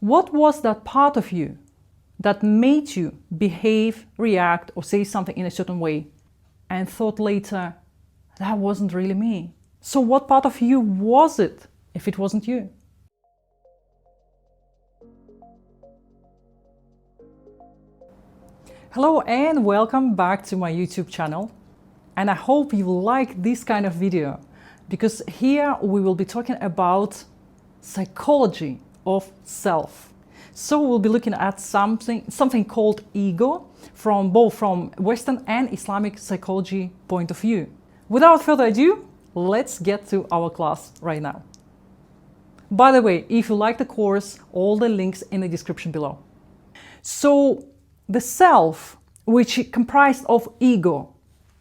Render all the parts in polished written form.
What was that part of you that made you behave, react, or say something in a certain way and thought later, that wasn't really me? So what part of you was it if it wasn't you? Hello and welcome back to my YouTube channel. And I hope you like this kind of video, because here we will be talking about psychology of self. So we'll be looking at something called ego from both Western and Islamic psychology point of view. Without further ado, let's get to our class right now. By the way, if you like the course, all the links in the description below. So the self, which is comprised of ego,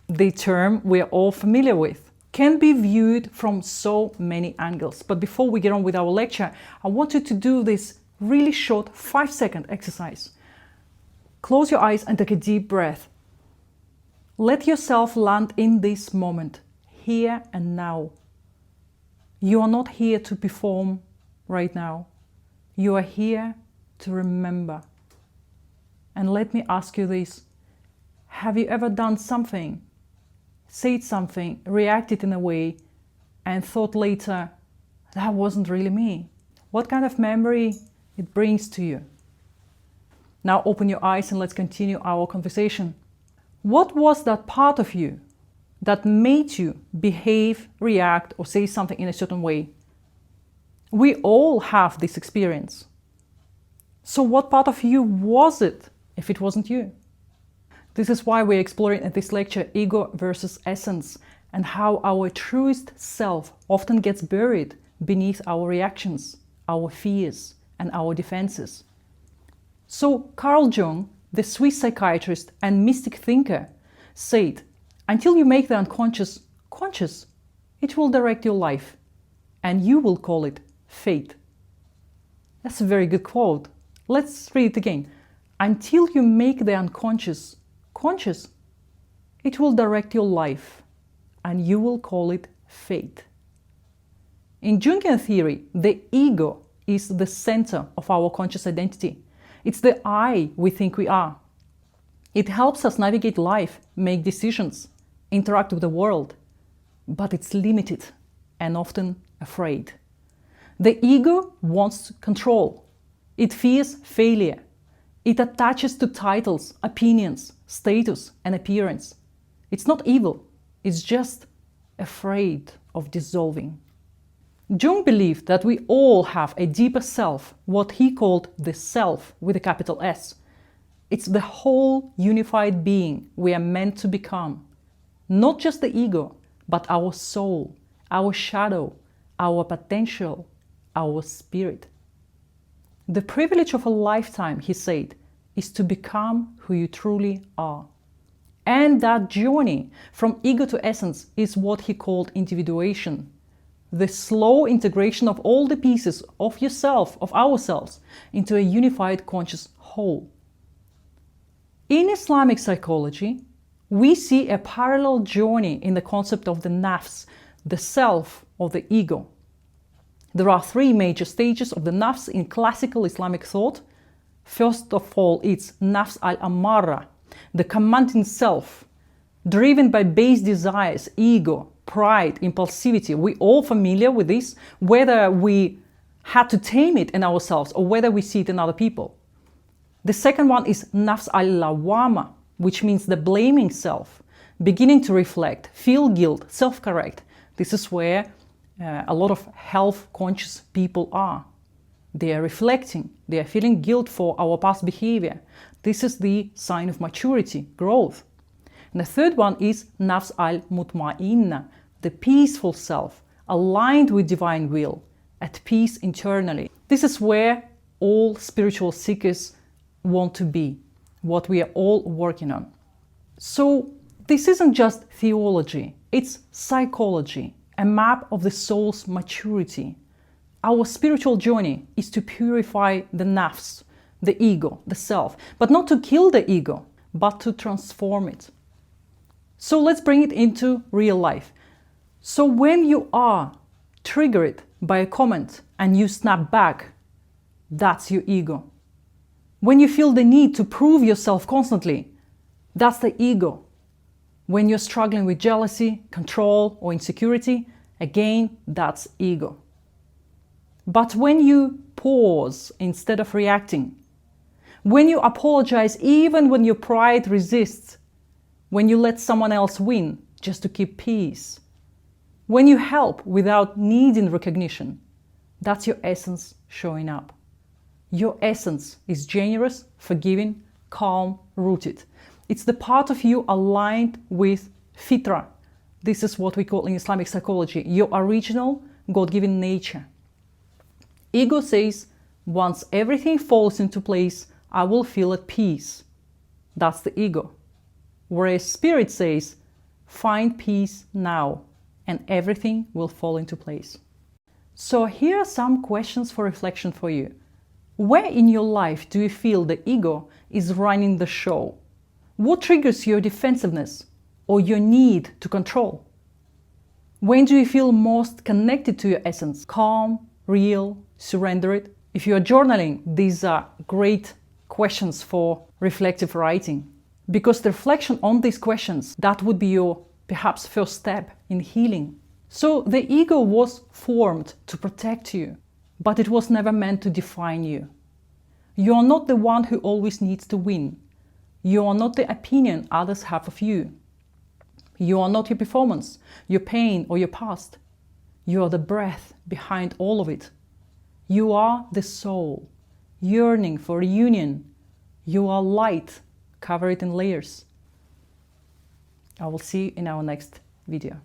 the term we're all familiar with, can be viewed from so many angles. But before we get on with our lecture, I want you to do this really short 5-second exercise. Close your eyes and take a deep breath. Let yourself land in this moment, here and now. You are not here to perform right now. You are here to remember. And let me ask you this. Have you ever done something, said something, reacted in a way, and thought later, that wasn't really me? What kind of memory it brings to you? Now open your eyes and let's continue our conversation. What was that part of you that made you behave, react, or say something in a certain way? We all have this experience. So what part of you was it if it wasn't you? This is why we're exploring in this lecture ego versus essence, and how our truest self often gets buried beneath our reactions, our fears, and our defenses. So Carl Jung, the Swiss psychiatrist and mystic thinker, said, until you make the unconscious conscious, it will direct your life, and you will call it fate. That's a very good quote. Let's read it again. Until you make the unconscious conscious, it will direct your life, and you will call it fate. In Jungian theory, the ego is the center of our conscious identity. It's the I we think we are. It helps us navigate life, make decisions, interact with the world, but it's limited and often afraid. The ego wants control. It fears failure. It attaches to titles, opinions, status, and appearance. It's not evil, it's just afraid of dissolving. Jung believed that we all have a deeper self, what he called the self with a capital S. It's the whole unified being we are meant to become. Not just the ego, but our soul, our shadow, our potential, our spirit. The privilege of a lifetime, he said, is to become who you truly are. And that journey from ego to essence is what he called individuation. The slow integration of all the pieces of yourself, of ourselves, into a unified conscious whole. In Islamic psychology, we see a parallel journey in the concept of the nafs, the self or the ego. There are 3 major stages of the nafs in classical Islamic thought. First of all, it's nafs al-ammara, the commanding self, driven by base desires, ego, pride, impulsivity. We're all familiar with this, whether we had to tame it in ourselves or whether we see it in other people. The second one is nafs al-lawama, which means the blaming self, beginning to reflect, feel guilt, self-correct. This is where a lot of health-conscious people are. They are reflecting, they are feeling guilt for our past behavior. This is the sign of maturity, growth. And the third one is nafs al-mutma'inna, the peaceful self, aligned with divine will, at peace internally. This is where all spiritual seekers want to be, what we are all working on. So this isn't just theology, it's psychology, a map of the soul's maturity. Our spiritual journey is to purify the nafs, the ego, the self, but not to kill the ego, but to transform it. So let's bring it into real life. So when you are triggered by a comment and you snap back, that's your ego. When you feel the need to prove yourself constantly, that's the ego. When you're struggling with jealousy, control, or insecurity, again, that's ego. But when you pause instead of reacting, when you apologize even when your pride resists, when you let someone else win just to keep peace, when you help without needing recognition, that's your essence showing up. Your essence is generous, forgiving, calm, rooted. It's the part of you aligned with fitrah. This is what we call in Islamic psychology your original God-given nature. Ego says, once everything falls into place, I will feel at peace. That's the ego. Whereas spirit says, find peace now, and everything will fall into place. So here are some questions for reflection for you. Where in your life do you feel the ego is running the show? What triggers your defensiveness or your need to control? When do you feel most connected to your essence? Calm, real, surrendered? If you are journaling, these are great questions for reflective writing. Because the reflection on these questions, that would be your perhaps first step in healing. So the ego was formed to protect you, but it was never meant to define you. You are not the one who always needs to win. You are not the opinion others have of you. You are not your performance, your pain, or your past. You are the breath behind all of it. You are the soul, yearning for reunion. You are light, covered in layers. I will see you in our next video.